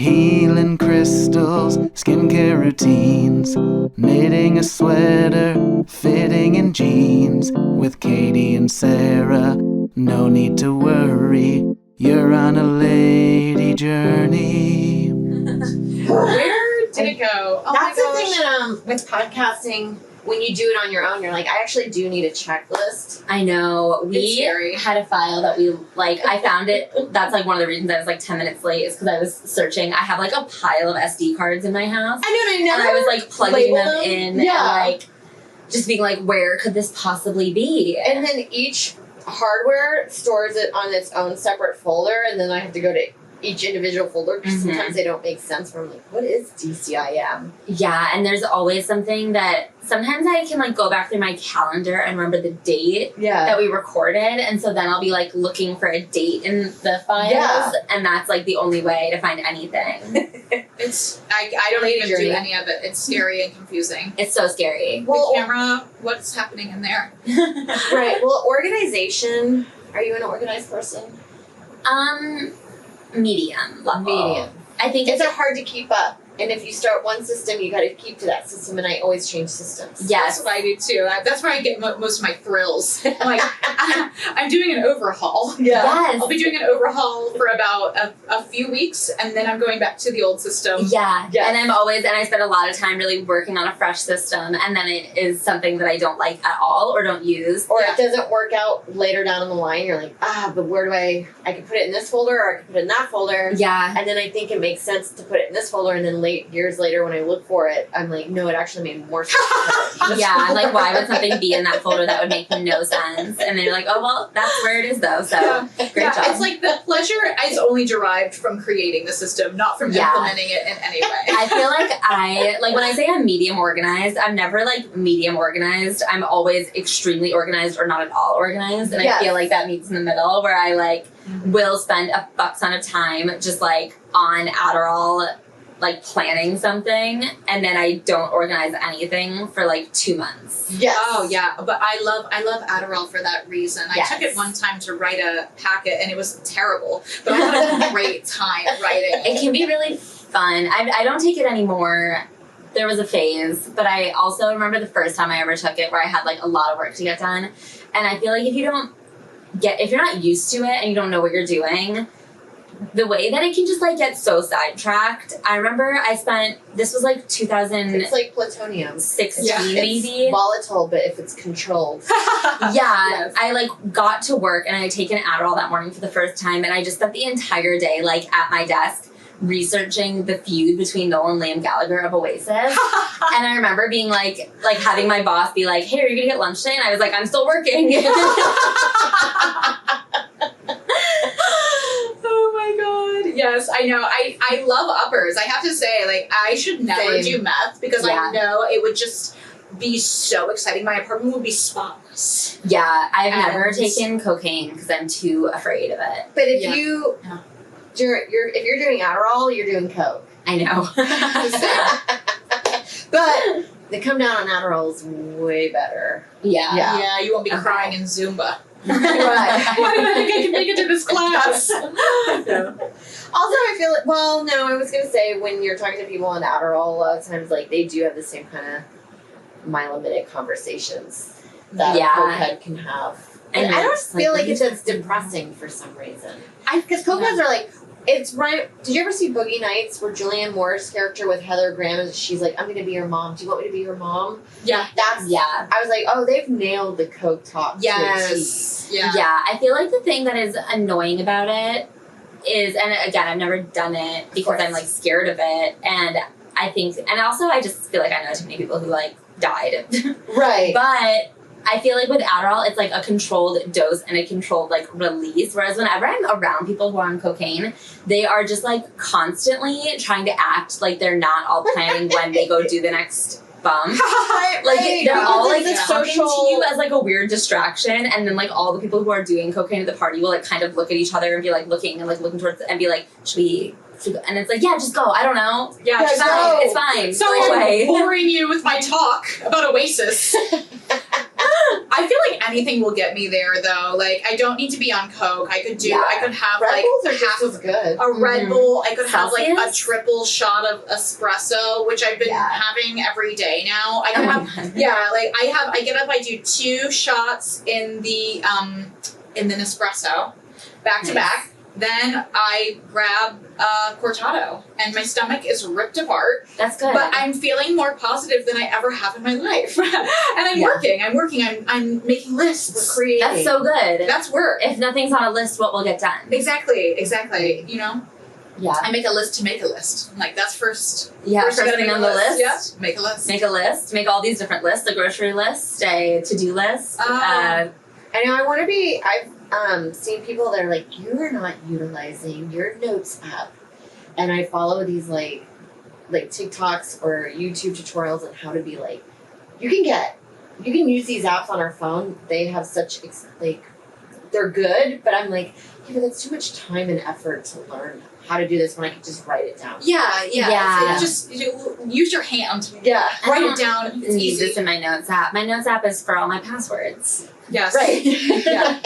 Healing crystals, skincare routines, knitting a sweater, fitting in jeans. With Katie and Sarah, no need to worry, you're on a lady journey. Where did it go? Oh That's my the thing gosh. that with podcasting, when you do it on your own, you're like, I actually do need a checklist. I know. It's We scary. had a file that we, like, I found it. That's, like, one of the reasons I was, like, 10 minutes late is because I was searching. I have, like, a pile of SD cards in my house. I know, And I was, like, plugging them label them. in Yeah. and, like, just being like, where could this possibly be? And then each hardware stores it on its own separate folder, and then I have to go to each individual folder because Mhm. sometimes they don't make sense. Where I'm like, what is DCIM? Yeah, and there's always something that sometimes I can, like, go back through my calendar and remember the date Yeah. that we recorded, and so then I'll be, like, looking for a date in the files, Yeah. and that's, like, the only way to find anything. It's I don't Lady even journey. do any of it. It's scary and confusing. It's so scary. Well, The camera, what's happening in there? right. Well, organization. Are you an organized person? Medium level. Medium. I think It's hard to keep up. And if you start one system, you got to keep to that system. And I always change systems. yes. That's what I do too. That's where I get most of my thrills. I'm like, I'm doing an overhaul. Yes. I'll be doing an overhaul for about a few weeks, and then I'm going back to the old system. Yeah. Yes. And I spend a lot of time really working on a fresh system, and then it is something that I don't like at all or don't use. Or Yeah. it doesn't work out later down the line. You're like, but where do I could put it in this folder or I could put it in that folder. Yeah. And then I think it makes sense to put it in this folder, and then years later when I look for it, I'm like, no, it actually made more sense to put it in this Yeah, I'm folder. like, why would something be in that folder that would make no sense? And then you're like, oh, well, that's where it is, though. So, Yeah. great job. It's like the pleasure is only derived from creating the system, not from Yeah. implementing it in any way. I feel like when I say I'm medium organized, I'm never, like, medium organized. I'm always extremely organized or not at all organized. And Yes. I feel like that meets in the middle where I, like, will spend a fuck ton of time just, like, on Adderall, like, planning something, and then I don't organize anything for, like, 2 months. Yes. Oh yeah, but I love Adderall for that reason. Yes. I took it one time to write a packet, and it was terrible, but I had a great time writing It can be really fun. I don't take it anymore. There was a phase, but I also remember the first time I ever took it where I had, like, a lot of work to get done, and I feel like if you're not used to it and you don't know what you're doing, the way that it can just, like, get so sidetracked. I remember this was, like, 2016 It's like plutonium. Yeah. maybe. It's volatile, but if it's controlled. Yeah, Yes. I, like, got to work and I had taken Adderall that morning for the first time, and I just spent the entire day, like, at my desk researching the feud between Noel and Liam Gallagher of Oasis. And I remember being like having my boss be like, hey, are you gonna get lunch today? And I was like, I'm still working. Oh my god. Yes, I know. I love uppers. I have to say, like, I should never Same. do meth because Yeah. I know it would just be so exciting. My apartment would be spotless. Yeah, I've And- never taken cocaine because I'm too afraid of it. But if Yeah. you, Yeah. if you're doing Adderall, you're doing coke. I know. But the come down on Adderall is way better. Yeah. Yeah. Yeah, you won't be Okay. crying in Zumba. Right. Why did I think I could make it to this class? Also, I feel like, well, no, I was going to say when you're talking to people on Adderall, a lot of times, like, they do have the same kind of mind-limited conversations that Yeah. a cokehead can have. And And I don't it's feel like, like it's as depressing for some reason. Because Yeah. cokeheads are like, it's right. Did you ever see Boogie Nights where Julianne Moore's character with Heather Graham, and she's like, I'm going to be your mom. Do you want me to be your mom? Yeah. That's, Yeah. I was like, oh, they've nailed the coke talk. to a T. Yes. Yeah. Yeah, I feel like the thing that is annoying about it is, and again, I've never done it because course. I'm, like, scared of it, and I think, and also I just feel like I know too many people who, like, died. Right. But I feel like with Adderall, it's, like, a controlled dose and a controlled, like, release, whereas whenever I'm around people who are on cocaine, they are just, like, constantly trying to act like they're not all planning when they go do the next bump. Like, Right. they're all, Because like, it's talking social- to you as, like, a weird distraction, and then, like, all the people who are doing cocaine at the party will, like, kind of look at each other and be, like, looking towards, and be like, should we go? And it's like, yeah, just go. I don't know. Yeah. Yeah, just go. like, It's fine. sorry, Go I'm away. boring you with my talk about Oasis. I I feel like anything will get me there though. Like I don't need to be on coke. I could have Red like Bulls are half just as good. a Red Bull. I could have like a Celsius? triple shot of espresso, which I've been having every day now. I can have I get up, I do 2 shots in the Nespresso, back to back. Then I grab cortado, and my stomach is ripped apart. That's good. But I'm feeling more positive than I ever have in my life. And I'm working. I'm making lists. Creating. That's so good. That's work. If nothing's on a list, what will get done? Exactly. You know? Yeah. I make a list to make a list. I'm like, that's first. Yeah, first first I gotta thing make on a the list. Yeah, make a list. Make a list. Make all these different lists. A grocery list, a to-do list. I know I want to be. I've seen people that are like, you are not utilizing your notes app, and I follow these like TikToks or YouTube tutorials on how to be like, you can use these apps on our phone. They have such they're good, but I'm like, yeah, but that's too much time and effort to learn how to do this when I could just write it down. Yeah. Just use your hand. Yeah, Write it down. It's Need easy. this in my notes app. My notes app is for all my passwords. Yes. right. Yeah.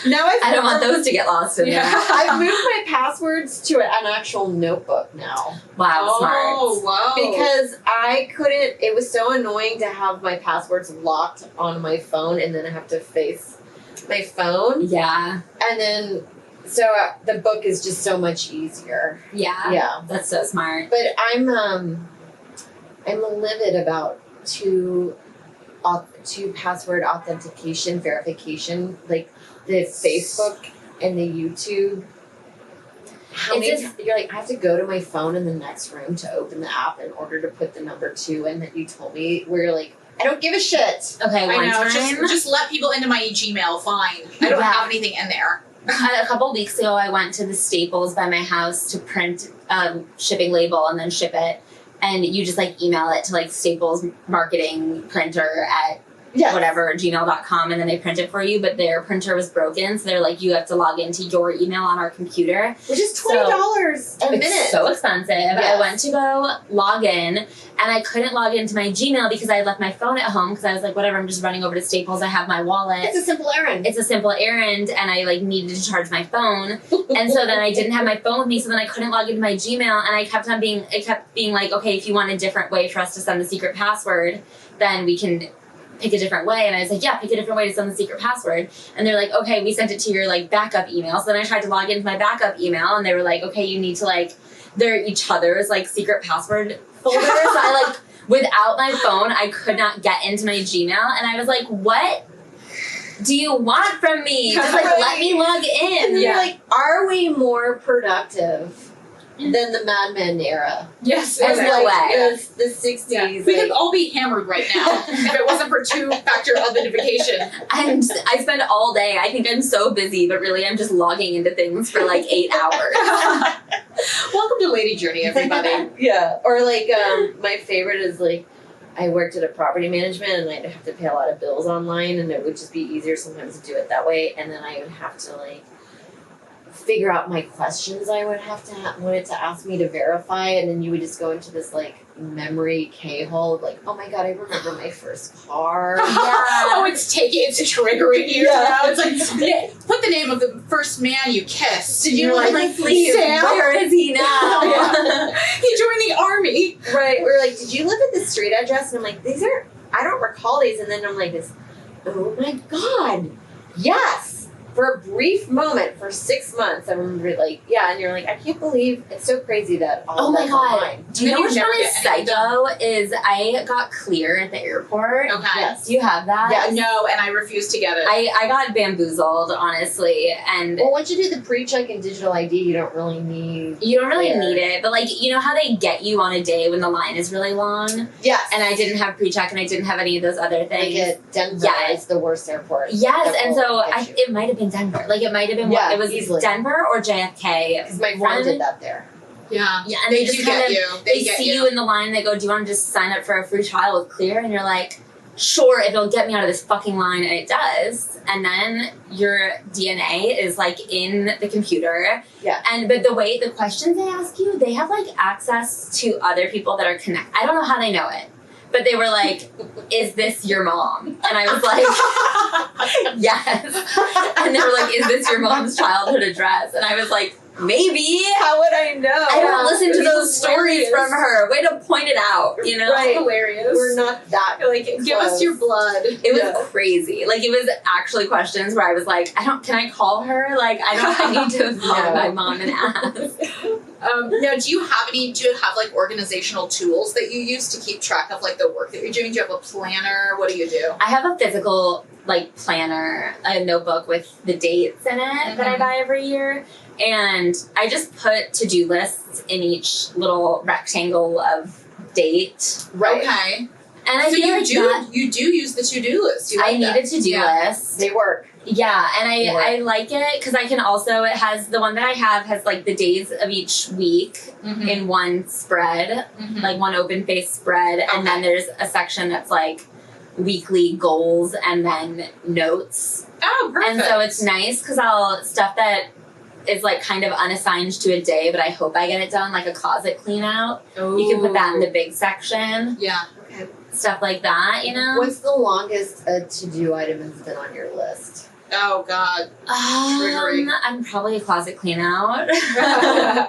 Now I don't want those to get lost in there. I've moved my passwords to an actual notebook now. Wow, Oh, smart. wow. Because I couldn't, it was so annoying to have my passwords locked on my phone and then I have to face my phone. Yeah. And then, so the book is just so much easier. Yeah. Yeah. That's so smart. But I'm livid about two password authentication verification, like the Facebook and the YouTube. You're like, I have to go to my phone in the next room to open the app in order to put the number 2 in that you told me, where you're like, I don't give a shit. Okay, I one know. time. Just let people into my Gmail. Fine. I don't have anything in there. A couple weeks ago, I went to the Staples by my house to print a shipping label and then ship it. And you just like email it to like Staples marketing printer at whatever, gmail.com, and then they print it for you. But their printer was broken, so they're like, you have to log into your email on our computer. Which is $20 a minute. It's so expensive. Yes. I went to go log in, and I couldn't log into my Gmail because I had left my phone at home because I was like, whatever, I'm just running over to Staples. I have my wallet. It's a simple errand. It's a simple errand, and I like needed to charge my phone, and so then I didn't have my phone with me, so then I couldn't log into my Gmail, and it kept being like, okay, if you want a different way for us to send the secret password, then we can pick a different way. And I was like, yeah, pick a different way to send the secret password. And they're like, okay, we sent it to your like backup email. So then I tried to log into my backup email, and they were like, okay, you need to like, they're each other's like secret password folders. So I like, without my phone, I could not get into my Gmail, and I was like, what do you want from me? Just like let me log in. And then you're like, are we more productive than the Mad Men era? Yes. There's no way. The 60s. Yeah. We could all be hammered right now if it wasn't for 2-factor authentication. I spend all day, I think I'm so busy, but really I'm just logging into things for like 8 hours. Welcome to Lady Journey, everybody. Yeah. Or like, my favorite is like, I worked at a property management and I'd have to pay a lot of bills online, and it would just be easier sometimes to do it that way. And then I would have to like figure out my questions I would have to wanted to ask me to verify, and then you would just go into this like memory K-hole of like, oh my god, I remember my first car. Oh, it's triggering you Yeah. now. It's like, put the name of the first man you kissed. And you're like, please, Sam? where is he now? He joined the army. Right. We're like, did you live at the street address? And I'm like, I don't recall these. And then I'm like, oh my god, yes. For a brief moment, for 6 months, I remember like, yeah, and you're like, I can't believe it's so crazy that all Oh my that's god. online. Do you know Then you what's never really get anything psycho is I got clear at the airport. Okay. Yes. Do you have that? Yes. No, and I refuse to get it. I got bamboozled, honestly, and Well, once you do the pre-check and digital ID, you don't really need. you don't really Clear. need it, but like, you know how they get you on a day when the line is really long? Yes. And I didn't have pre-check and I didn't have any of those other Like things. at Denver Yeah. is the worst airport. Yes, that and will so get you. it might have been Denver. Like, it might have been, Yeah, it was easily. Denver or JFK. Because my friend One- did that there. yeah. Yeah, and They they just do kind get of, you. they get see you in the line, they go, do you want to just sign up for a free trial with Clear? And you're like, sure, if it'll get me out of this fucking line, and it does. And then your DNA is like in the computer. Yeah. But the questions they ask you, they have like access to other people that are connected. I don't know how they know it, But they were like, is this your mom? And I was like, yes. And they were like, is this your mom's childhood address? And I was like, maybe. How would I know? I don't listen to It's those stories hilarious. from her. Way to point it out, you know? Right. Hilarious. We're not that. Like, give us your blood. It was crazy. Like, it was actually questions where I was like, can I call her? Like, I need to call No. my mom and ask. Now, do you have like organizational tools that you use to keep track of like the work that you're doing? Do you have a planner? What do you do? I have a physical, like, planner, a notebook with the dates in it that I buy every year. And I just put to-do lists in each little rectangle of date. Right. Okay. And I So feel like you do use the to-do list. You I like need that. a to-do list. They work. Yeah, and Work. I like it because I can also, it has, the one that I have has like the days of each week Mhm. in one spread, Mhm. like one open face spread. And then there's a section that's like weekly goals and then notes. Oh, perfect. And so it's nice because stuff that is like kind of unassigned to a day, but I hope I get it done, like a closet clean out. You can put that in the big section, Yeah. Okay. stuff like that, you know? What's the longest a to-do item has been on your list? Oh God. Triggering. I'm probably a closet clean out. Yeah.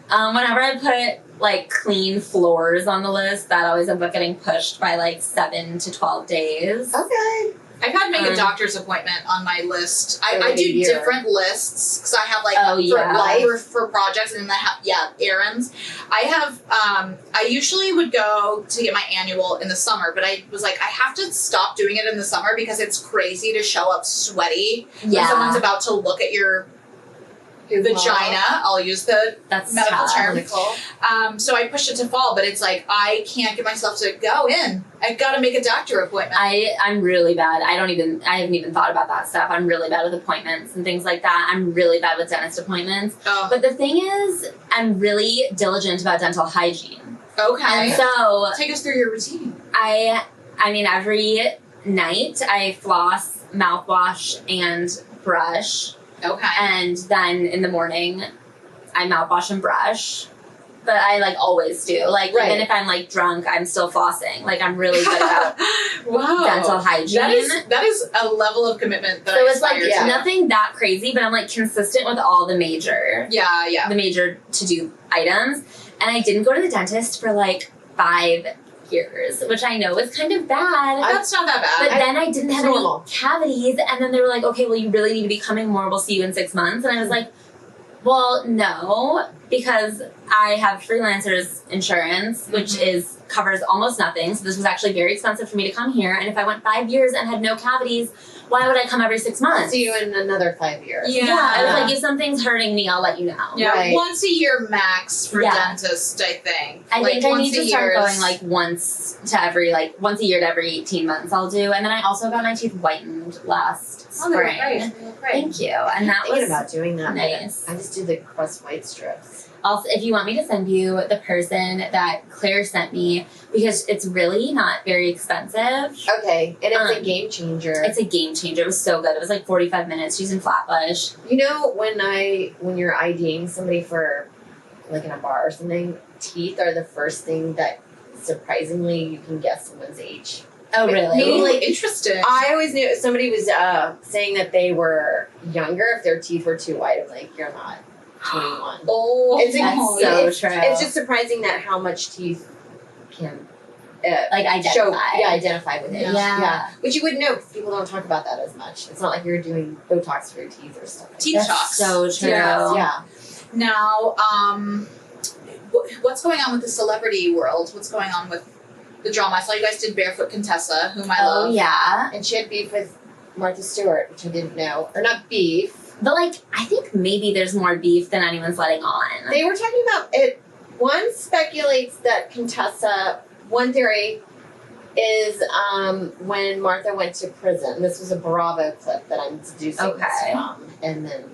Whenever I put like clean floors on the list, that always ends up getting pushed by like 7 to 12 days. Okay. I've had to make a doctor's appointment on my list. I Every do year. different lists because I have like Oh, yeah. for projects and then I have errands. I have I usually would go to get my annual in the summer, but I was like I have to stop doing it in the summer because it's crazy to show up sweaty when someone's about to look at your vagina. I'll use the That's medical tough. term. So I pushed it to fall, but it's like I can't get myself to go in. I've got to make a doctor appointment. I'm really bad. I haven't even thought about that stuff. I'm really bad with appointments and things like that. I'm really bad with dentist appointments. Oh, But the thing is, I'm really diligent about dental hygiene. okay. And so Take us through your routine. I mean, every night I floss, mouthwash, and brush. Okay. And then in the morning, I mouthwash and brush. But I like always do. Like Right. even if I'm like drunk, I'm still flossing. Like I'm really good about Wow. dental hygiene. That is a level of commitment that So I it's like aspire to. nothing that crazy, but I'm like consistent with all the major Yeah. to do items. And I didn't go to the dentist for like 5 years, which I know is kind of bad. That's not that bad. But then I didn't have normal. any cavities, and then they were like, okay, well, you really need to be coming more. We'll see you in 6 months. And I was like, well, no, because I have freelancers insurance, which covers almost nothing. So this was actually very expensive for me to come here. And if I went 5 years and had no cavities, why would I come every 6 I'll months? see you in another 5 years. Yeah. I was like, if something's hurting me, I'll let you know. yeah, Right. once a year max for Yeah. dentists, I think. I think I need to start is- going like once a year to every 18 months I'll do. And then I also got my teeth whitened last Oh, they look spring. great. They look great. Thank you. And that I'm thinking was about doing that. nice. I just do the crust white strips. Also, if you want me to send you the person that Claire sent me, because it's really not very expensive. Okay, and it's a Um, game changer. It's a game changer. It was so good. It was like 45 minutes. She's in Flatbush. You know, when you're IDing somebody for, like in a bar or something, teeth are the first thing that surprisingly you can guess someone's age. Oh, really? Meaning, like, interesting. I always knew somebody was saying that they were younger if their teeth were too white. I'm like, you're not 21. Oh, It's That's so it's, true. It's just surprising that how much teeth can Like, identify. show, identify with age. Yeah. Which you wouldn't know because people don't talk about that as much. It's not like you're doing Botox for your teeth or stuff. Like Teeth That's talks. so true. Yeah. Yeah. Now, what's going on with the celebrity world? What's going on with the drama? I saw you guys did Barefoot Contessa, whom I Oh, love. yeah. And she had beef with Martha Stewart, which I didn't know. Or not beef. But, like, I think maybe there's more beef than anyone's letting on. They were talking about it. One speculates that Contessa, one theory is when Martha went to prison. This was a Bravo clip that I'm deducing this Okay. from. And then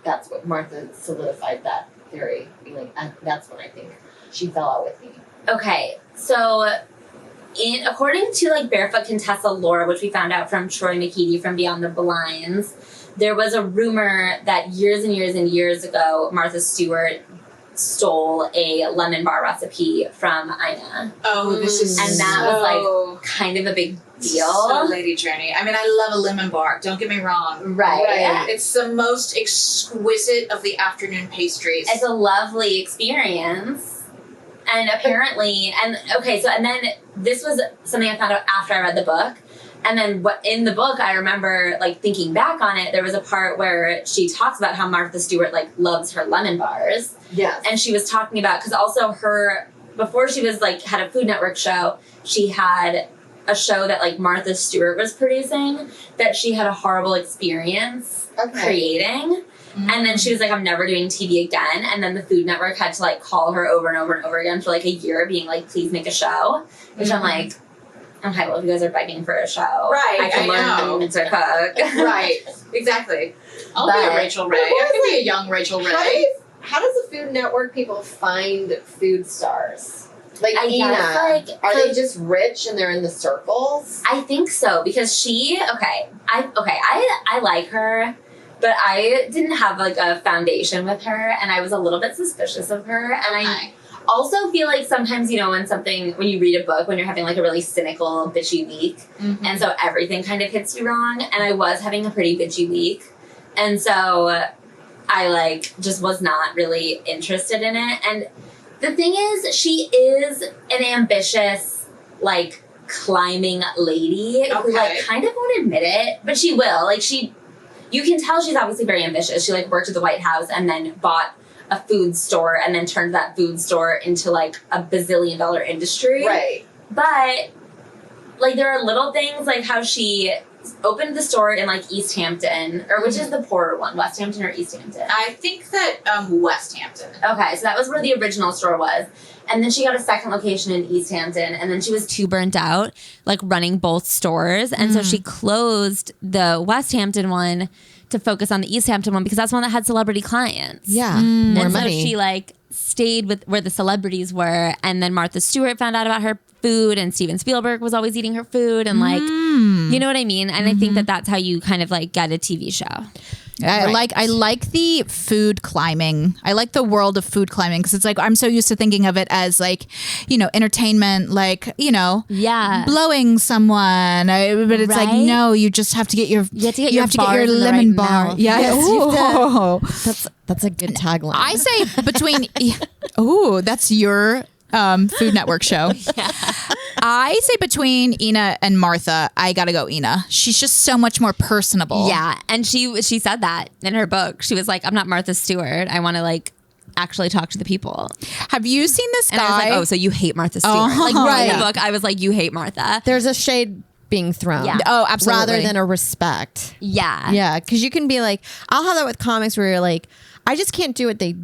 that's what Martha solidified that theory. Being like, that's when I think she fell out with me. Okay, so according to like Barefoot Contessa lore, which we found out from Troy McKeedy from Beyond the Blinds, there was a rumor that years and years and years ago, Martha Stewart stole a lemon bar recipe from Ina. Oh, this is And that was like kind of a big deal. So Lady Journey. I mean, I love a lemon bar. Don't get me wrong. Right. It's the most exquisite of the afternoon pastries. It's a lovely experience. And apparently, and then this was something I found out after I read the book. And then in the book, I remember, like, thinking back on it, there was a part where she talks about how Martha Stewart, like, loves her lemon bars. Yes. And she was talking about, because also before she was, like, had a Food Network show, she had a show that, like, Martha Stewart was producing that she had a horrible experience creating. Mm-hmm. And then she was like, I'm never doing TV again. And then the Food Network had to, like, call her over and over and over again for, like, a year, being like, please make a show. Which I'm like, okay, well, if you guys are begging for a show, I can learn to cook. Right, exactly. I'll be a Rachel Ray. I can be a young Rachel Ray. How does the Food Network people find food stars? Like Ina, guess, are they just rich and they're in the circles? I think so, because I like her, but I didn't have, like, a foundation with her, and I was a little bit suspicious of her, and I also feel like sometimes, you know, when you read a book, when you're having, like, a really cynical, bitchy week, and so everything kind of hits you wrong, and I was having a pretty bitchy week, and so I, like, just was not really interested in it. And the thing is, she is an ambitious, like, climbing lady who, like, kind of won't admit it, but she will. Like, you can tell she's obviously very ambitious. She, like, worked at the White House and then bought a food store and then turned that food store into, like, a bazillion-dollar industry. Right. But, like, there are little things, like how she opened the store in, like, East Hampton, or which is the poorer one, West Hampton or East Hampton? I think that West Hampton. Okay, so that was where the original store was. And then she got a second location in East Hampton, and then she was too burnt out, like, running both stores. And so she closed the West Hampton one to focus on the East Hampton one because that's one that had celebrity clients. Yeah, more and money. So she, like, stayed with where the celebrities were, and then Martha Stewart found out about her food, and Steven Spielberg was always eating her food, and, like, you know what I mean? And I think that that's how you kind of, like, get a TV show. I like the food climbing. I like the world of food climbing because it's like I'm so used to thinking of it as, like, you know, entertainment, like, you know, blowing someone. But it's like, no, you just have to get your lemon bar. Yeah, Yes. that's a good tagline. I say between. That's your Food Network show. I say between Ina and Martha, I gotta go Ina. She's just so much more personable. Yeah, and she said that in her book. She was like, I'm not Martha Stewart. I want to, like, actually talk to the people. Have you seen this guy? And I was like, oh, so you hate Martha Stewart. Like, right. In the book, I was like, you hate Martha. There's a shade being thrown. Yeah. Oh, absolutely. Rather than a respect. Yeah. Yeah, because you can be like, I'll have that with comics where you're like, I just can't do what they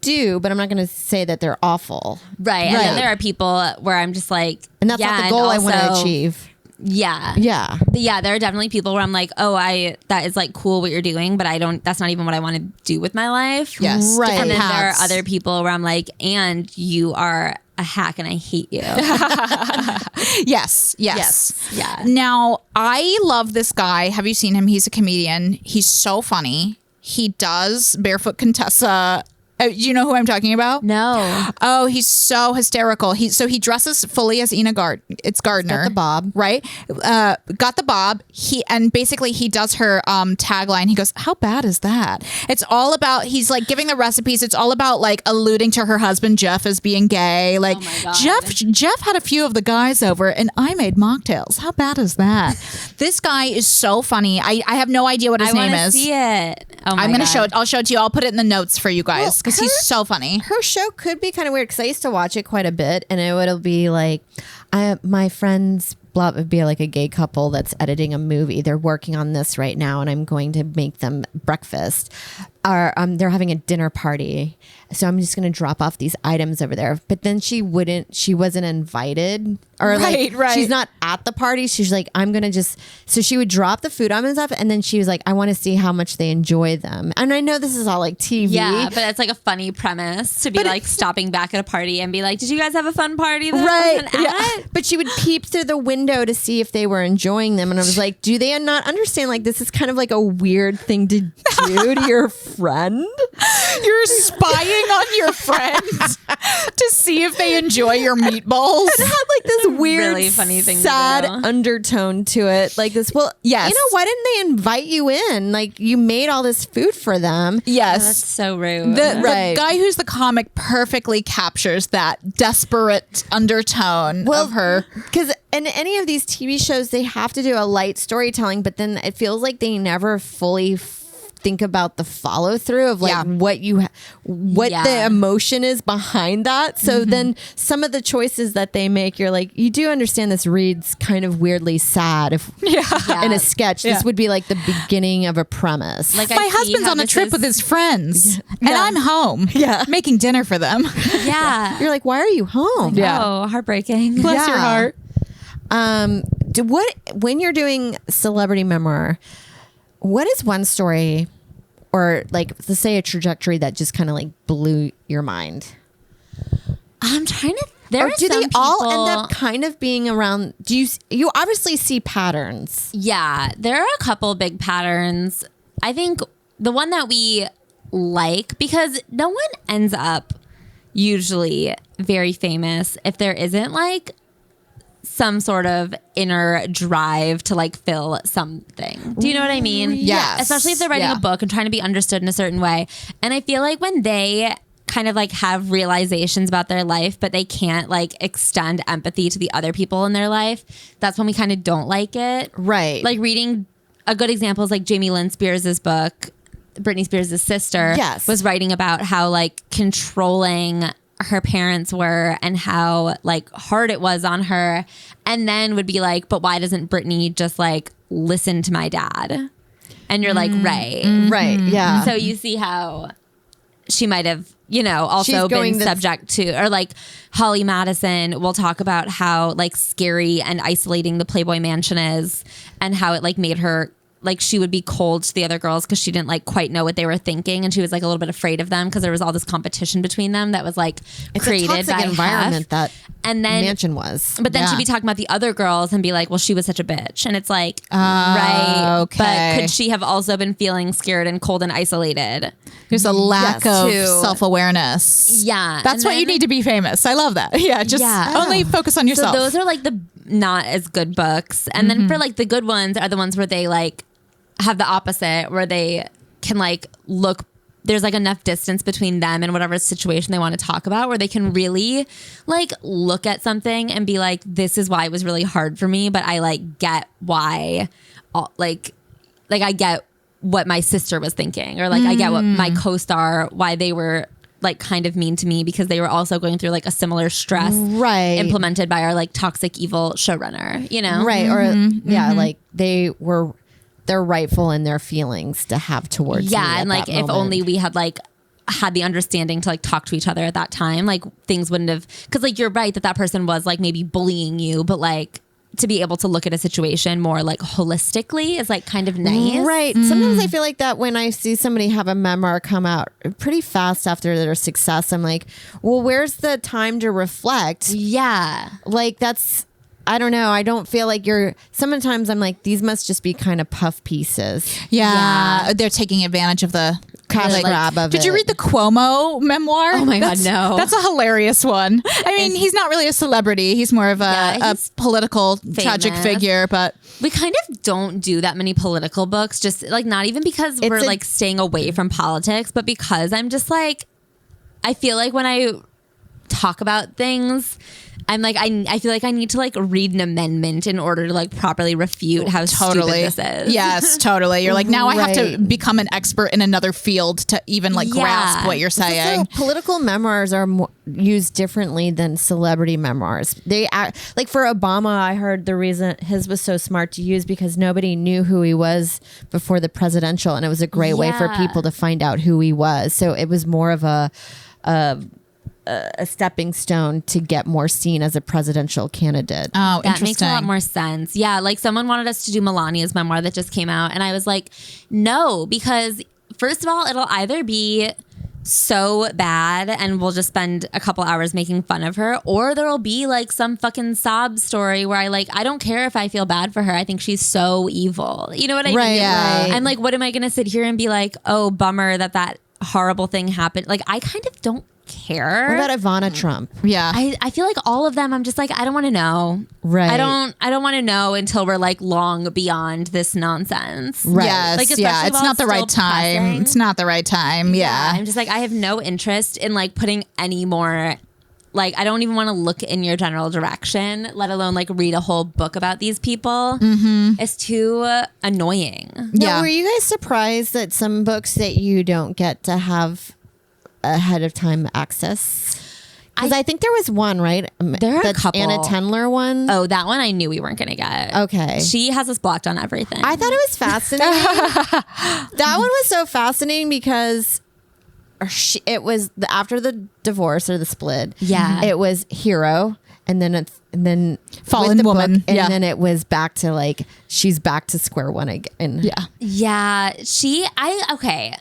do, but I'm not going to say that they're awful. Right. And then there are people where I'm just like, and that's not the goal I want to achieve. Yeah. Yeah. Yeah. There are definitely people where I'm like, that is, like, cool what you're doing, but that's not even what I want to do with my life. Yes. Right. And then there are other people where I'm like, and you are a hack and I hate you. Yes. Yeah. Now, I love this guy. Have you seen him? He's a comedian. He's so funny. He does Barefoot Contessa. Do you know who I'm talking about? No. Oh, he's so hysterical. He dresses fully as Ina Gardner. Got the bob, right? Got the bob. He does her tagline. He goes, "How bad is that?" It's all about. He's, like, giving the recipes. It's all about, like, alluding to her husband Jeff as being gay. Like, Jeff had a few of the guys over, and I made mocktails. How bad is that? This guy is so funny. I have no idea what his name is. See it. Oh my I'm gonna God. show it. I'll show it to you. I'll put it in the notes for you guys because he's so funny. Her show could be kind of weird because I used to watch it quite a bit, and it'll be like, my friends would be like a gay couple that's editing a movie. They're working on this right now, and I'm going to make them breakfast. Or they're having a dinner party, so I'm just going to drop off these items over there. But then she wasn't invited, or right. She's not at the party. She's like, I'm going to just. So she would drop the food items off, and then she was like, I want to see how much they enjoy them. And I know this is all, like, TV. Yeah, but it's, like, a funny premise to be, like, stopping back at a party and be like, did you guys have a fun party? Right. Yeah. But she would peep through the window to see if they were enjoying them. And I was like, do they not understand, like, this is kind of like a weird thing to do to your friend? You're spying on your friends to see if they enjoy your meatballs. It had like this weird, really funny thing to sad do. undertone to it. Like this, well, Yes. you know, why didn't they invite you in? Like you made all this food for them. Yes. That's so rude. The Right. guy who's the comic perfectly captures that desperate undertone of her. Because in any of these TV shows, they have to do a light storytelling, but then it feels like they never fully think about the follow through of like Yeah. what Yeah. the emotion is behind that. So then some of the choices that they make, you're like, you do understand this reads kind of weirdly sad. If in a sketch, Yeah. this would be like the beginning of a premise. Like, I My see husband's how on a this trip is- with his friends, and I'm home making dinner for them. Yeah. you're like, why are you home? Yeah. Oh, heartbreaking. Bless your Yeah. heart. When you're doing celebrity memoir, what is one story or like let's say a trajectory that just kind of like blew your mind? I'm trying to. There Or are do some they all end people- up kind of being around? Do you obviously see patterns? Yeah, there are a couple big patterns. I think the one that we like, because no one ends up usually very famous if there isn't like some sort of inner drive to like fill something. Do you know what I mean? Yes. Especially if they're writing Yeah. a book and trying to be understood in a certain way. And I feel like when they kind of like have realizations about their life, but they can't like extend empathy to the other people in their life, that's when we kind of don't like it. Right. Like reading a good example is like Jamie Lynn Spears' book, Britney Spears' sister, Yes. was writing about how like controlling her parents were and how like hard it was on her, and then would be like, but why doesn't Britney just like listen to my dad? And you're like, right. right. Yeah. So you see how she might have, you know, also She's going been the- subject to, or like Holly Madison will talk about how like scary and isolating the Playboy Mansion is, and how it like made her like she would be cold to the other girls because she didn't like quite know what they were thinking, and she was like a little bit afraid of them because there was all this competition between them that was like it's created a toxic by environment Hef. that And then Mansion was. But then Yeah. she'd be talking about the other girls and be like, well, she was such a bitch. And it's like, right. okay. But could she have also been feeling scared and cold and isolated? There's a lack Yes, of too. self-awareness. Yeah. That's And why you then- need to be famous. I love that. Yeah, just Yeah. only focus on yourself. So those are like the not as good books. And then for like the good ones are the ones where they like have the opposite, where they can like look, there's like enough distance between them and whatever situation they want to talk about, where they can really like look at something and be like, this is why it was really hard for me, but I like get why, like I get what my sister was thinking, or like I get what my co-star, why they were like kind of mean to me, because they were also going through like a similar stress Right. implemented by our like toxic evil showrunner, you know? Right. Or yeah, like they're rightful in their feelings to have towards me Yeah, at and like that if moment. only we had like had the understanding to like talk to each other at that time, like things wouldn't have, because like you're right that person was like maybe bullying you, but like to be able to look at a situation more like holistically is like kind of nice. Right. Sometimes I feel like that when I see somebody have a memoir come out pretty fast after their success, I'm like, well, where's the time to reflect? Yeah. Like that's, I don't know. I don't feel like sometimes I'm like, these must just be kind of puff pieces. yeah, they're taking advantage of the Cash grab of Did you it. read the Cuomo memoir? Oh my God, no. That's a hilarious one. I mean, he's not really a celebrity. He's more of Yeah, a he's political tragic famous. figure, but We kind of don't do that many political books, just like not even because we're like staying away from politics, but because I'm just like, I feel like when I talk about things, I'm like, I feel like I need to like read an amendment in order to like properly refute how totally. stupid this is. Yes, totally. You're like, now I have to Right. become an expert in another field to even like Yeah. grasp what you're saying. So political memoirs are used differently than celebrity memoirs. They act like for Obama, I heard the reason his was so smart to use because nobody knew who he was before the presidential, and it was a great way for Yeah. people to find out who he was. So it was more of a stepping stone to get more seen as a presidential candidate. Oh, That interesting. makes a lot more sense. Yeah, like someone wanted us to do Melania's memoir that just came out, and I was like, no, because first of all, it'll either be so bad and we'll just spend a couple hours making fun of her, or there'll be like some fucking sob story where I don't care if I feel bad for her. I think she's so evil. You know what I mean? Yeah. And like, what am I going to sit here and be like, oh, bummer that horrible thing happened? Like, I kind of don't care. What about Ivana Trump? Yeah. I feel like all of them, I'm just like, I don't want to know. Right. I don't want to know until we're like long beyond this nonsense. Right. Yes. Like, especially yeah. It's while not the it's right still time. pressing. It's not the right time. Yeah. I'm just like, I have no interest in like putting any more. Like, I don't even want to look in your general direction, let alone like read a whole book about these people. It's too annoying. Now, Yeah. were you guys surprised that some books that you don't get to have ahead of time access? Because I think there was one, right? There are a That's couple. Anna Tendler one. Oh, that one I knew we weren't going to get. Okay. She has us blocked on everything. I thought it was fascinating. That one was so fascinating because it was after the divorce or the split. Yeah. It was Hero, and then Fallen with the Woman. book, and Yeah. then it was back to like she's back to square one again. Yeah. yeah.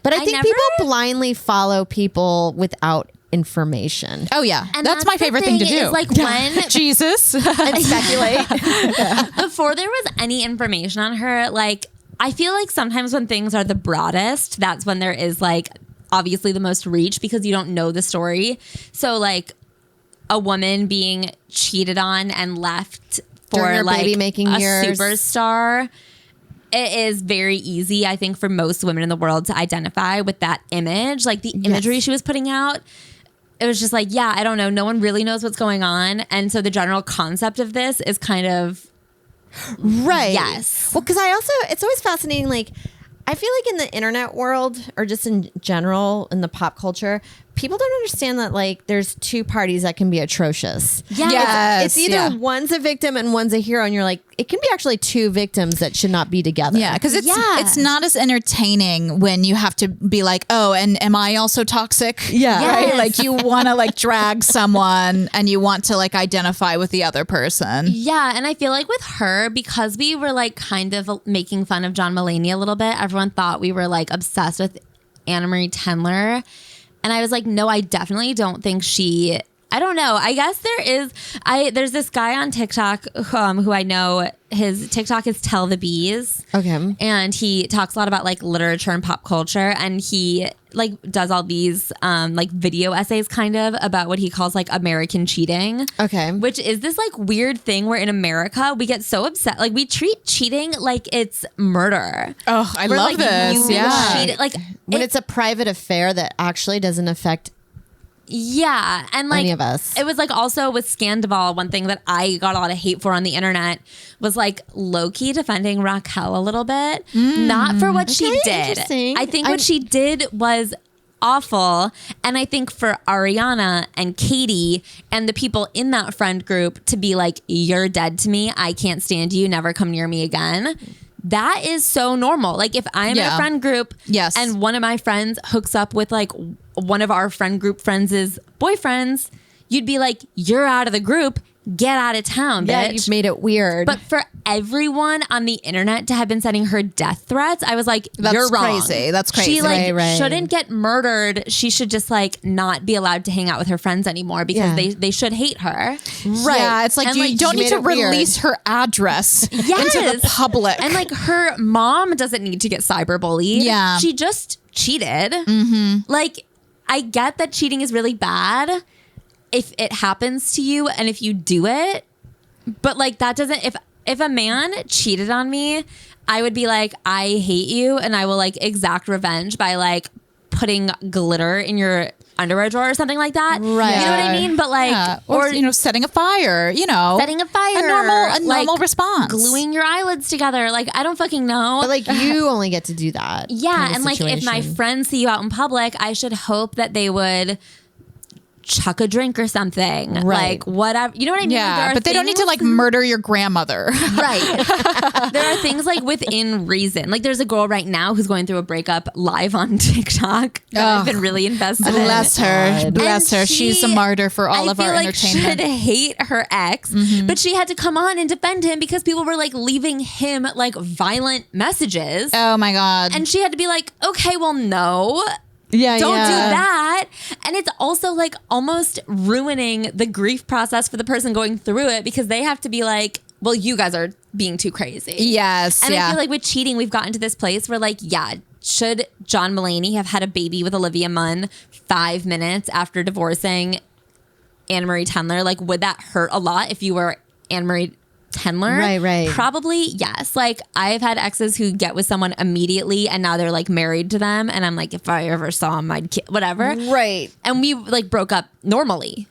But I think people blindly follow people without information Oh yeah. And that's my the favorite thing to thing do. is, like, when Jesus. and speculate. before there was any information on her, like, I feel like sometimes when things are the broadest, that's when there is like obviously the most reach because you don't know the story. So like a woman being cheated on and left During for her like baby-making a years. superstar, it is very easy, I think, for most women in the world to identify with that image. Like the imagery she was putting out, it was just like, yeah, I don't know. No one really knows what's going on. And so the general concept of this is kind of, Right. Yes. Well, because it's always fascinating. Like, I feel like in the internet world or just in general in the pop culture, people don't understand that like there's two parties that can be atrocious. yeah. Yes. It's either one's a victim and one's a hero, and you're like, it can be actually two victims that should not be together. Yeah, because it's not as entertaining when you have to be like, oh, and am I also toxic? Yeah. Right? Yes. Like you want to like drag someone and you want to like identify with the other person. Yeah, and I feel like with her, because we were like kind of making fun of John Mulaney a little bit, everyone thought we were like obsessed with Anna Marie Tendler. And I was like, no, I definitely don't think she, I don't know. I guess there's this guy on TikTok who I know, his TikTok is Tell the Bees. Okay. And he talks a lot about like literature and pop culture. And he like does all these like video essays kind of about what he calls like American cheating. Okay. Which is this like weird thing where in America we get so upset. Like we treat cheating like it's murder. Oh, I We're love like, this. you Yeah. cheated. Like When it's a private affair that actually doesn't affect yeah, and like any of us. it was like also with Scandival, one thing that I got a lot of hate for on the internet was like low-key defending Raquel a little bit. Not for what she Okay, did. interesting. I think what she did was awful. And I think for Ariana and Katie and the people in that friend group to be like, you're dead to me, I can't stand you, never come near me again. That is so normal. Like if I'm in a friend group Yes. and one of my friends hooks up with like one of our friend group friends' boyfriends, you'd be like, you're out of the group. Get out of town, bitch. Yeah, you've made it weird. But for everyone on the internet to have been sending her death threats, I was like, That's you're wrong. crazy. That's crazy. She like Right. shouldn't get murdered. She should just like not be allowed to hang out with her friends anymore because Yeah. they should hate her. Right. Yeah, it's like And, you like, don't you need to made it weird. release her address into Yes. the public. And like her mom doesn't need to get cyberbullied. Yeah. She just cheated. Like I get that cheating is really bad if it happens to you and if you do it. But like that doesn't, if a man cheated on me, I would be like, I hate you and I will like exact revenge by like putting glitter in your underwear drawer or something like that. Right. You know what I mean? But like, yeah. or you know, setting a fire. You know, setting a fire. a normal like, response. Gluing your eyelids together. Like, I don't fucking know. But like you only get to do that. Yeah, kind of and like if my situation. friends see you out in public, I should hope that they would chuck a drink or something. Right. Like whatever. You know what I mean? Like, there Yeah, are but they don't need to things- like murder your grandmother. Right. There are things like within reason. Like there's a girl right now who's going through a breakup live on TikTok that I've been really invested Bless in. her. God. Bless And her. She's a she- martyr for all I of feel our like entertainment. should hate her ex, but she had to come on and defend him because people were like leaving him like violent messages. Oh my God. And she had to be like, okay, well, no. Yeah, don't yeah. do that. And it's also like almost ruining the grief process for the person going through it because they have to be like, well, you guys are being too crazy. Yes. And I feel like with cheating, we've gotten to this place where like, yeah, should John Mulaney have had a baby with Olivia Munn 5 minutes after divorcing Anne-Marie Tendler? Like, would that hurt a lot if you were Anne-Marie Tendler? Right. Probably yes. Like, I've had exes who get with someone immediately and now they're like married to them. And I'm like, if I ever saw him, I'd whatever. Right. And we like broke up normally,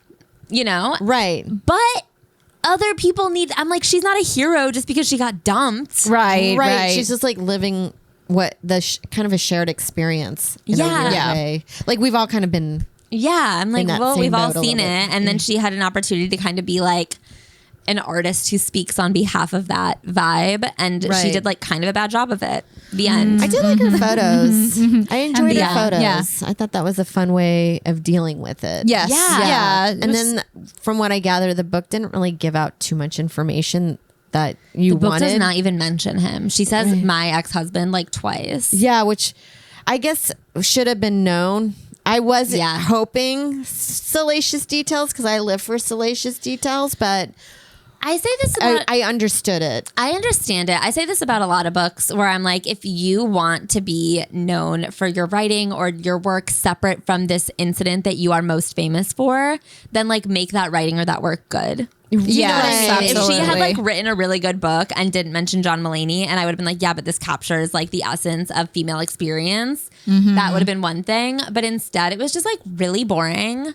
you know? Right. But other people need, I'm like, she's not a hero just because she got dumped. Right. She's just like living what the kind of a shared experience. In Yeah. a weird Yeah. way. Like we've all kind of been. Yeah. I'm like, in that well, same we've all boat a seen it. little bit. And then she had an opportunity to kind of be like an artist who speaks on behalf of that vibe. And she Right. did like kind of a bad job of it. The end. I did like her photos. I enjoyed her Yeah. photos. Yeah. I thought that was a fun way of dealing with it. Yes. Yeah. It And was- then from what I gather, the book didn't really give out too much information that you The book wanted. does not even mention him. She says my ex-husband like twice. Yeah, which I guess should have been known. I was Yeah. hoping salacious details because I live for salacious details, but I say this about I understood it. I understand it. I say this about a lot of books where I'm like, if you want to be known for your writing or your work separate from this incident that you are most famous for, then like make that writing or that work good. You know Yes, what I mean? If she had absolutely. like written a really good book and didn't mention John Mulaney, and I would have been like, yeah, but this captures like the essence of female experience, that would have been one thing. But instead, it was just like really boring.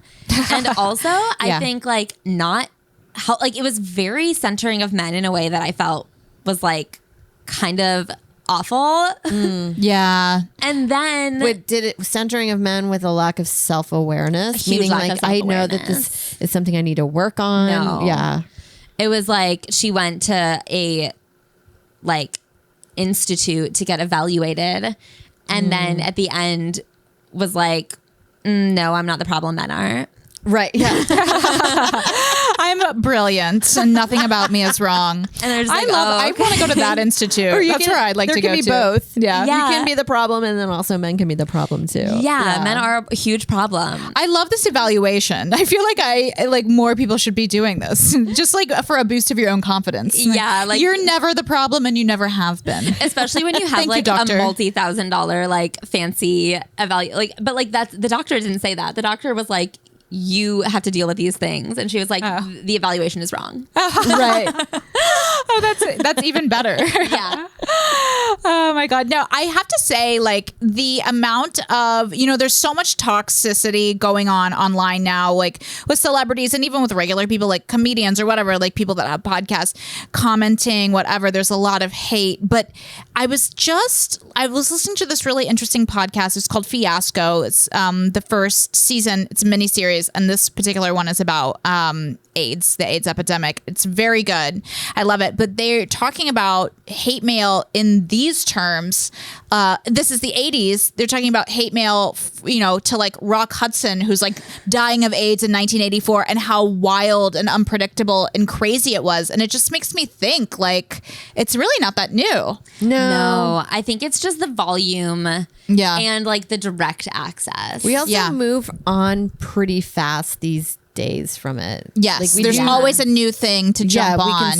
And also, I Yeah. think like not how like it was very centering of men in a way that I felt was like kind of awful. yeah. And then Wait, did it centering of men with a lack of self-awareness? A huge Meaning lack like of I know that self-awareness. this is something I need to work on. No. Yeah. it was like she went to a like institute to get evaluated, and then at the end was like, no, I'm not the problem, men are. Right. Yeah. I'm brilliant and nothing about me is wrong. And they're just like, I want to go to that institute. That's where I'd like there to can go be to. both. Yeah. Yeah. You can be the problem, and then also men can be the problem too. Yeah, men are a huge problem. I love this evaluation. I feel like I like more people should be doing this, just like for a boost of your own confidence. Yeah, like- you're never the problem, and you never have been. Especially when you have Thank you, like a doctor. multi-$1,000 like fancy but like that's the doctor didn't say that. The doctor was like, you have to deal with these things, and she was like, the evaluation is wrong. Right. Oh, that's even better. Yeah. Oh my God. No, I have to say, like, the amount of, there's so much toxicity going on online now, like with celebrities and even with regular people, like comedians or whatever, like people that have podcasts commenting, whatever. There's a lot of hate. But I was listening to this really interesting podcast. It's called Fiasco. It's the first season. It's a miniseries. And this particular one is about AIDS, the AIDS epidemic. It's very good. I love it. But they're talking about hate mail in these terms. This is the 80s. They're talking about hate mail, to like Rock Hudson, who's like dying of AIDS in 1984, and how wild and unpredictable and crazy it was. And it just makes me think like it's really not that new. No, I think it's just the volume Yeah. and like the direct access. We also Yeah. move on pretty fast these days from it. Yes. Like, we There's do- always a new thing to jump we on.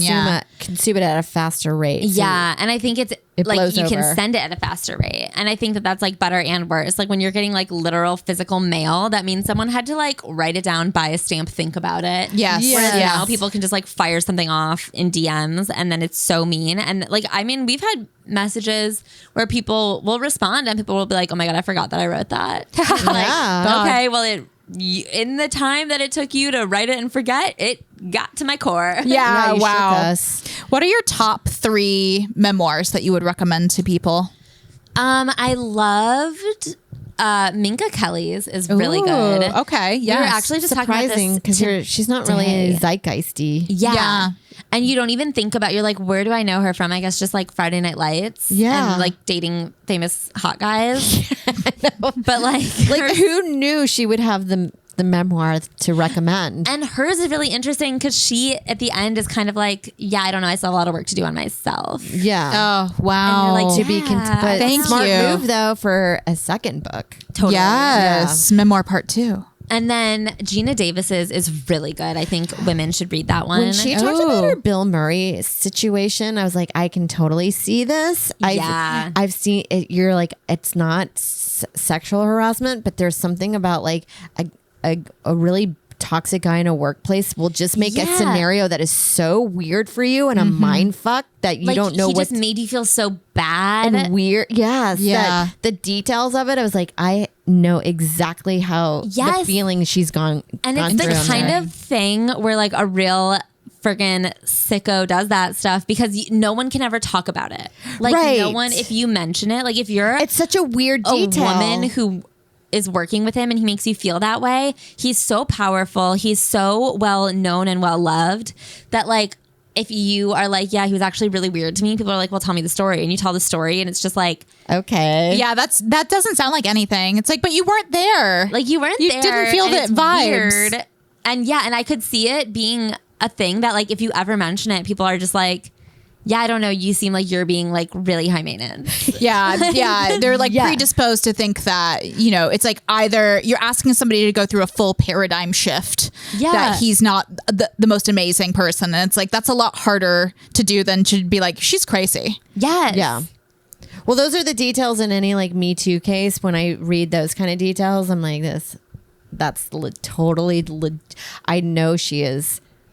consume it at a faster rate. So Yeah, and I think it's It like blows you can over. send it at a faster rate. And I think that that's like better and worse. Like when you're getting like literal physical mail, that means someone had to like write it down, buy a stamp, think about it. Yes. Whereas Yes. now people can just like fire something off in DMs, and then it's so mean. And like, I mean, we've had messages where people will respond and people will be like, oh my God, I forgot that I wrote that. Like, Yeah. okay, well, in the time that it took you to write it and forget, it got to my core. Yeah. you shook Wow. us. What are your top 3 memoirs that you would recommend to people? I loved Minka Kelly's is really good. Ooh, okay. We were Yes. actually just talking about Surprising this because she's not really today. zeitgeisty. Yeah. Yeah. And you don't even think about, you're like, where do I know her from? I guess just like Friday Night Lights. Yeah. And like dating famous hot guys. But like Like who knew she would have the the memoir to recommend. And hers is really interesting because she, at the end, is kind of like, yeah, I don't know, I still have a lot of work to do on myself. Yeah. Oh, wow. And you're like, To be but Thank smart you. move though for a second book. Totally. Yes. Memoir part 2. And then Gina Davis's is really good. I think women should read that one. When she talked about her Bill Murray situation, I was like, I can totally see this. Yeah. I've seen it. You're like, it's not sexual harassment, but there's something about like a really toxic guy in a workplace will just make a scenario that is so weird for you and a mind fuck that you like, don't know he what just made you feel so bad. and weird. Yes. Yeah. The details of it, I was like, I know exactly how the Yes. feeling she's gone. And gone it's through the on kind that. of thing where like a real friggin' sicko does that stuff because no one can ever talk about it. Like Right. no one, if you mention it, like if you're It's such a weird detail. woman who is working with him and he makes you feel that way, he's so powerful, he's so well known and well loved that like if you are like, yeah, he was actually really weird to me, people are like, well, tell me the story, and you tell the story and it's just like, Okay. Yeah, that doesn't sound like anything. It's like, but you weren't there. like you weren't You there. didn't feel and the it's vibes. weird. And yeah, and I could see it being a thing that like if you ever mention it, people are just like, yeah, I don't know, you seem like you're being like really high maintenance. Yeah. They're like Yeah. predisposed to think that, you know, it's like either you're asking somebody to go through a full paradigm shift, Yeah. that he's not the most amazing person. And it's like, that's a lot harder to do than to be like, she's crazy. Yes. Yeah. Well, those are the details in any like Me Too case. When I read those kind of details, I'm like, that's totally, I know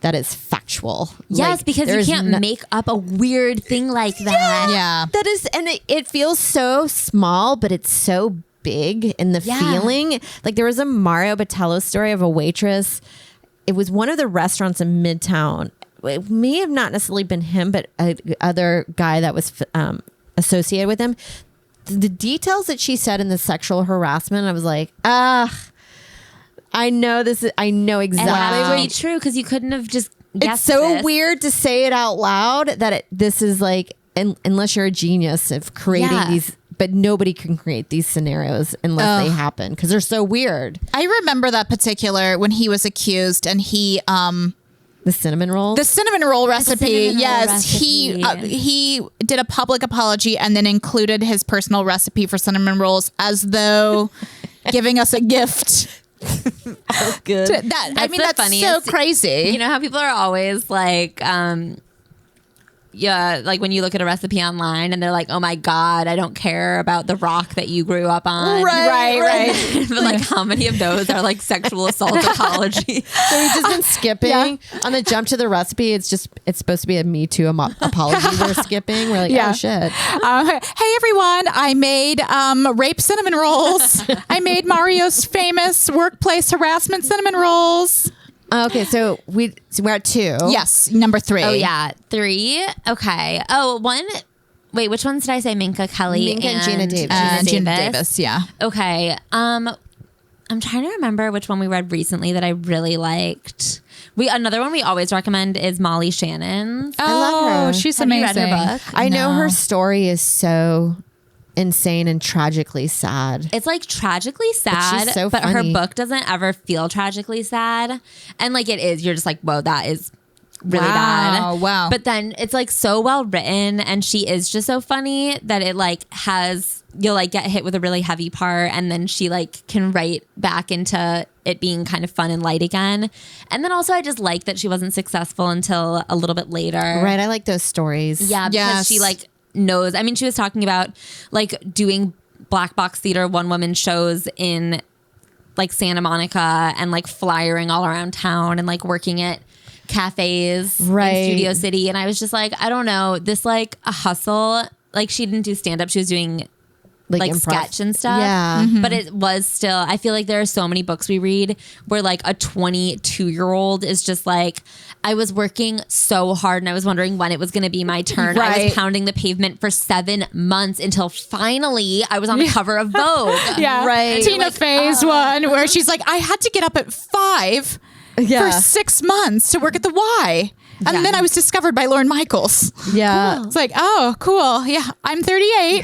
that is factual. Yes, Like, because you there's can't make up a weird thing like that. Yeah. That is, and it feels so small, but it's so big in the Yeah. feeling. Like there was a Mario Battello story of a waitress. It was one of the restaurants in Midtown. It may have not necessarily been him, but other guy that was associated with him. The details that she said in the sexual harassment, I was like, I know I know And exactly that what would be true because you couldn't have just guessed it's so this. weird to say it out loud that this is like, unless you're a genius of creating Yeah. these, but nobody can create these scenarios unless they happen because they're so weird. I remember that particular when he was accused and he, The cinnamon rolls. the cinnamon roll recipe. cinnamon roll Yes, recipe. he did a public apology and then included his personal recipe for cinnamon rolls as though giving us a gift. good. I That's mean, the that's so funniest- crazy. You know how people are always like, yeah, like when you look at a recipe online and they're like, oh my God, I don't care about the rock that you grew up on. Right. But like how many of those are like sexual assault apology? So we've just been skipping on the jump to the recipe. It's supposed to be a Me Too apology. We're skipping. We're like, Yeah. oh shit. Hey everyone, I made rape cinnamon rolls. I made Mario's famous workplace harassment cinnamon rolls. Okay, so we're at 2. Yes, number 3. Oh yeah, 3. Okay. Oh, 1. Wait, which ones did I say? Minka Kelly Minka and Gina Davis. Gina Davis, yeah. Okay. I'm trying to remember which one we read recently that I really liked. Another one we always recommend is Molly Shannon's. I love her. She's Have you amazing. read her book? I know No. her story is so insane and tragically sad. It's like tragically sad, so but her funny. book doesn't ever feel tragically sad. And like it is, you're just like, whoa, that is really bad. Wow. But then it's like so well written and she is just so funny that it like you'll like get hit with a really heavy part and then she like can write back into it being kind of fun and light again. And then also I just like that she wasn't successful until a little bit later. Right, I like those stories. Yeah, because Yes. she like knows. I mean, she was talking about like doing black box theater one woman shows in like Santa Monica and like flyering all around town and like working at cafes Right. in Studio City. And I was just like, I don't know, this like a hustle. Like she didn't do stand up. She was doing like improv. sketch and stuff. Yeah. But it was still, I feel like there are so many books we read where like a 22-year-old is just like, I was working so hard and I was wondering when it was going to be my turn. I was Right. pounding the pavement for 7 months until finally I was on the cover of Vogue. Yeah. Right. Tina like, Fey's one where she's like, I had to get up at 5 Yeah. for 6 months to work at the Y. And then I was discovered by Lorne Michaels. Yeah. It's like, oh, cool. Yeah, I'm 38.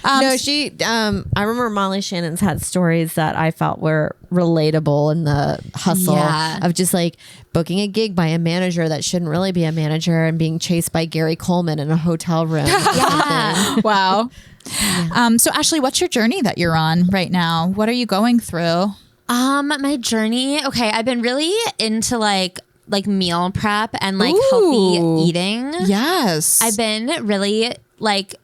No, she. I remember Molly Shannon's had stories that I felt were relatable in the hustle of just like booking a gig by a manager that shouldn't really be a manager and being chased by Gary Coleman in a hotel room. Wow. So Ashley, what's your journey that you're on right now? What are you going through? My journey. Okay, I've been really into like meal prep and like healthy eating. Yes. I've been really like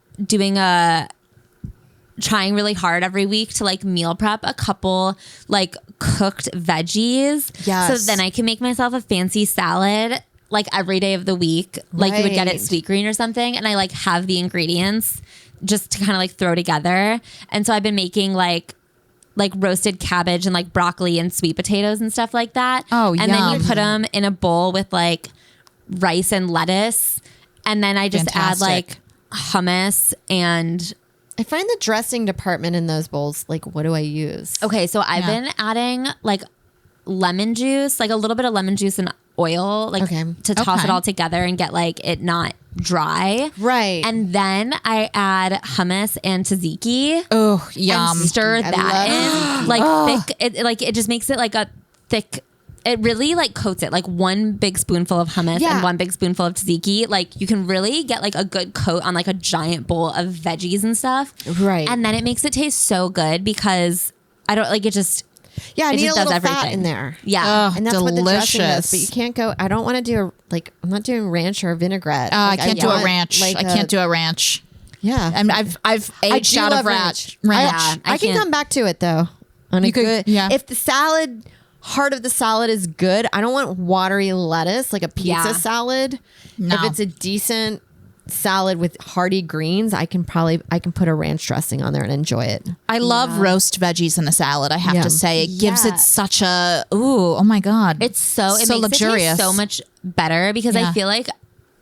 trying really hard every week to like meal prep a couple like cooked veggies. Yes. So then I can make myself a fancy salad like every day of the week. Like you would get Right. at Sweet Green or something. And I like have the ingredients just to kind of like throw together. And so I've been making like roasted cabbage and like broccoli and sweet potatoes and stuff like that. Oh, and then yum. you put them in a bowl with like rice and lettuce. And then I just add like hummus and I find the dressing department in those bowls. Like, what do I use? okay, so I've been adding like lemon juice, like a little bit of lemon juice and oil, like to toss it all together and get like it not dry. Right. And then I add hummus and tzatziki. Oh, yum. And stir I that in like thick. It just makes it like a thick. It really like coats it like one big spoonful of hummus and one big spoonful of tzatziki. Like you can really get like a good coat on like a giant bowl of veggies and stuff. Right. And then it makes it taste so good because I don't like it just. Yeah, I It need just a little does fat everything. in there. Yeah. Oh, And that's what the dressing delicious. does. But you can't go. I don't want to do I'm not doing ranch or vinaigrette. I can't do a want, ranch. like, I can't do a ranch. Yeah. And I've aged do out of love ranch. Yeah, I can can't- come back to it though. On a You could- good, yeah. If the salad, heart of the salad is good, I don't want watery lettuce like a pizza Yeah. salad. No. If it's a decent salad with hearty greens, I can put a ranch dressing on there and enjoy it. I love roast veggies in a salad. I have Yeah. to say, it gives Yeah. it such a oh my god, It's so it so makes luxurious. it taste so much better because Yeah. I feel like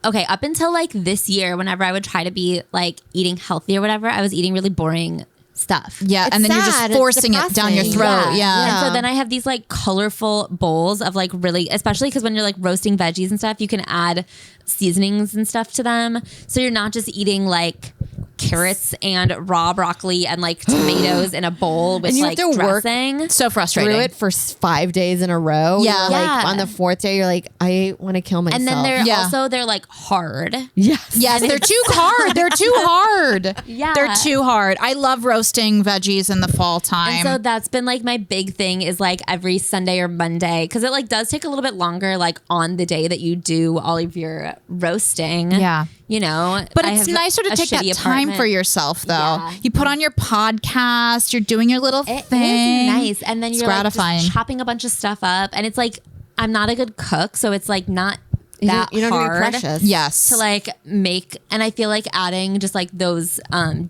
okay, up until like this year, whenever I would try to be like eating healthy or whatever, I was eating really boring stuff. Yeah, It's and then you're sad. just It's forcing it down your depressing. throat. Yeah. And so then I have these like colorful bowls of like really, especially because when you're like roasting veggies and stuff, you can add seasonings and stuff to them. So you're not just eating like carrots and raw broccoli and like tomatoes in a bowl with And you like have to work dressing. So frustrating. Through it for 5 days in a row. Yeah. You're, like Yeah. on the 4th day, you're like, I want to kill myself. And then they're Yeah. also they're like hard. yes. Yes, they're too hard. They're too hard. Yeah. They're too hard. I love roasting veggies in the fall time. And so that's been like my big thing is like every Sunday or Monday because it like does take a little bit longer like on the day that you do all of your roasting. Yeah. You know, But I it's have nicer to a take that shitty time apartment. for yourself, though. Yeah. You put on your podcast, you're doing your little It thing. is nice, and then It's you're like gratifying. just chopping a bunch of stuff up, and it's like I'm not a good cook, so it's like not You that don't hard have to be precious. Yes. to like make. And I feel like adding just like those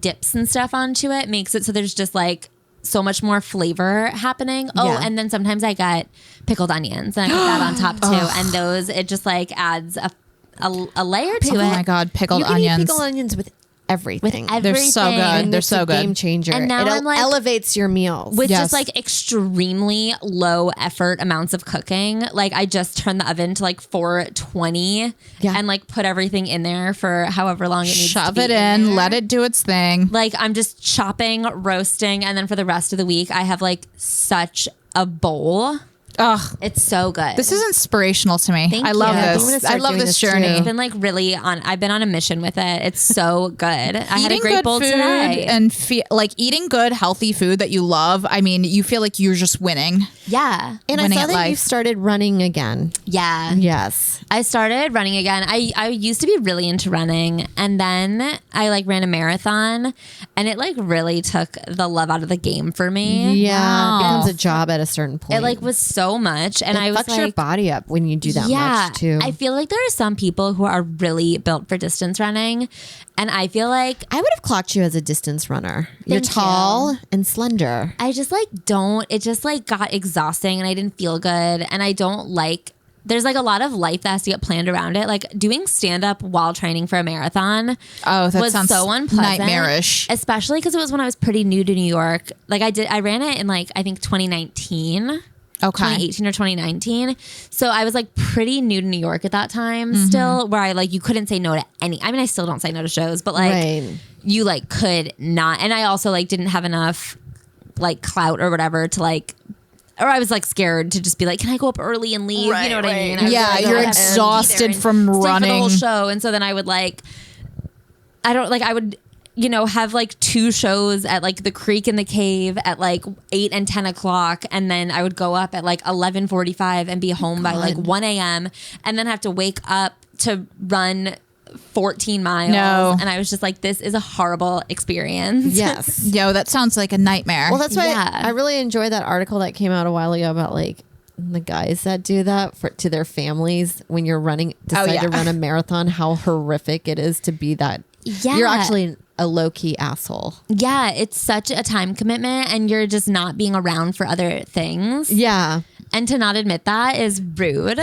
dips and stuff onto it makes it so there's just like so much more flavor happening. Oh, Yeah. and then sometimes I get pickled onions and I put that on top too, and those it just like adds a layer to Oh it. my god, pickled You can onions. eat pickled onions with everything. They're so everything. good. And They're it's so a good. game changer. And now it I'm like- elevates your meals. with Yes. just like extremely low effort amounts of cooking. Like I just turn the oven to like 420 Yeah. and like put everything in there for however long it needs to Shove be it in, there. let it do its thing. Like I'm just chopping, roasting, and then for the rest of the week I have like such a bowl. Ugh. It's so good. This is inspirational to me. Thank I love you. I'm this. gonna I start love doing this this journey. too. I've been like really I've been on a mission with it. It's so good. I had a Eating great good bowl food today. and like eating good, healthy food that you love. I mean, you feel like you're just winning. yeah. and I winning saw at that you life. started running again. Yeah. Yes. I started running again. I used to be really into running, and then I like ran a marathon, and it like really took the love out of the game for me. Yeah. Wow. It becomes a job at a certain point. It like was so much, and it I was fucks like, your body up when you do that much too. I feel like there are some people who are really built for distance running, and I feel like I would have clocked you as a distance runner. You're Thank tall you. and slender. I just like don't. It just like got exhausting, and I didn't feel good, and I don't like. There's like a lot of life that has to get planned around it. Like doing stand up while training for a marathon Oh, that was sounds so unpleasant. nightmarish. Especially because it was when I was pretty new to New York. Like I ran it in like I think 2019. Okay. 2018 or 2019. So I was like pretty new to New York at that time still, where I like, you couldn't say no to any, I mean, I still don't say no to shows, but like Right. you like could not. And I also like didn't have enough like clout or whatever to like, or I was like scared to just be like, can I go up early and leave? You know what I mean? I was Yeah, like, you're I have to be there exhausted and from stay for the running. whole show. And so then I would like, I would, have like 2 shows at like the Creek and the Cave at like 8 and 10 o'clock. And then I would go up at like 11:45 and be home by like 1 a.m. and then have to wake up to run 14 miles. No. And I was just like, this is a horrible experience. Yes. Yo, that sounds like a nightmare. Well, that's why Yeah. I really enjoyed that article that came out a while ago about like the guys that do that to their families when you're decide to run a marathon, how horrific it is to be that. Yeah. You're actually a low-key asshole. Yeah, it's such a time commitment and you're just not being around for other things. Yeah. And to not admit that is rude.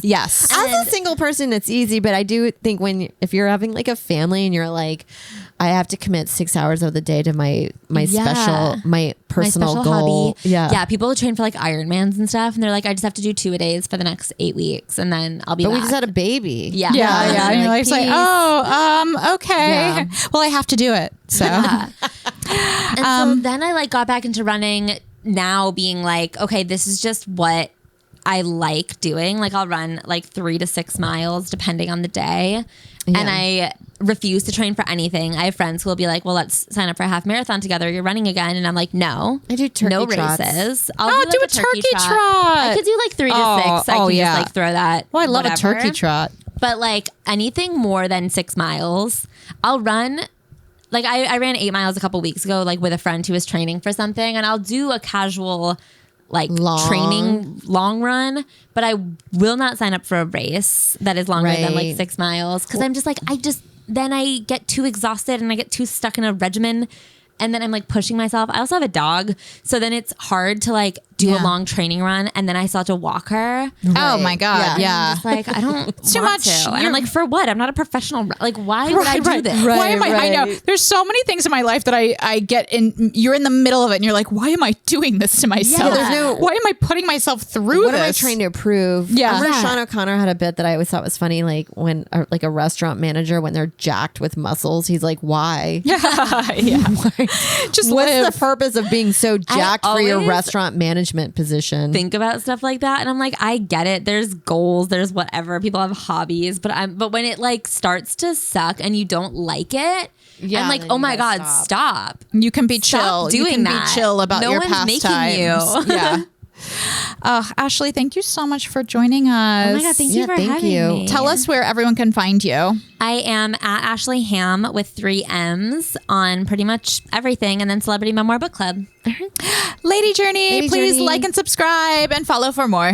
yes. As a single person, it's easy, but I do think if you're having like a family and you're like, I have to commit 6 hours of the day to my personal special goal. hobby. Yeah, people train for like Ironmans and stuff, and they're like, I just have to do 2-a-days for the next 8 weeks, and then I'll be But back. we just had a baby. Yeah. Yeah. And your life's like, peace. okay. Yeah. Well, I have to do it. So And so then I like got back into running now being like, okay, this is just what I like doing. Like I'll run like 3 to 6 miles depending on the day. Yeah. And I refuse to train for anything. I have friends who will be like, well, let's sign up for a half marathon together. You're running again. And I'm like, no. I do turkey no trots. races. I'll do a turkey trot. I could do like 3 to 6. I can yeah. just like throw that. well, I love a whatever. turkey trot. But like anything more than 6 miles, I'll run. Like I ran 8 miles a couple weeks ago, like with a friend who was training for something, and I'll do a casual like training long run, but I will not sign up for a race that is longer than like Right. 6 miles because I'm just like, then I get too exhausted and I get too stuck in a regimen. And then I'm like pushing myself. I also have a dog. So then it's hard to like do a long training run. And then I still have to walk her. Oh my God. Yeah. I'm just like, I don't Too want much. to. And You're- I'm like, for what? I'm not a professional. Like, why would I do this? Why am I? I know. right. There's so many things in my life that I get in. You're in the middle of it, and you're like, "Why am I doing this to myself? Yeah, there's Why am I putting myself through What this? am I trying to prove? Yeah. I remember Yeah. Sean O'Connor had a bit that I always thought was funny, like when like a restaurant manager, when they're jacked with muscles, he's like, why? Yeah. Just What's live. the purpose of being so jacked for your always restaurant management position? Think about stuff like that, and I'm like, I get it. There's goals, there's whatever. People have hobbies, but when it like starts to suck and you don't like it, Yeah, I'm like, then oh you my gotta god, stop. You can be chill. Stop you doing can that. be chill about No your one's making pastimes. you. Yeah. Ashley, thank you so much for joining us. Oh my god, thank you Yeah, for thank having you. me. Tell us where everyone can find you. I am at Ashley Ham with 3 M's on pretty much everything, and then Celebrity Memoir Book Club. Lady Journey, Lady please Journey. like and subscribe and follow for more.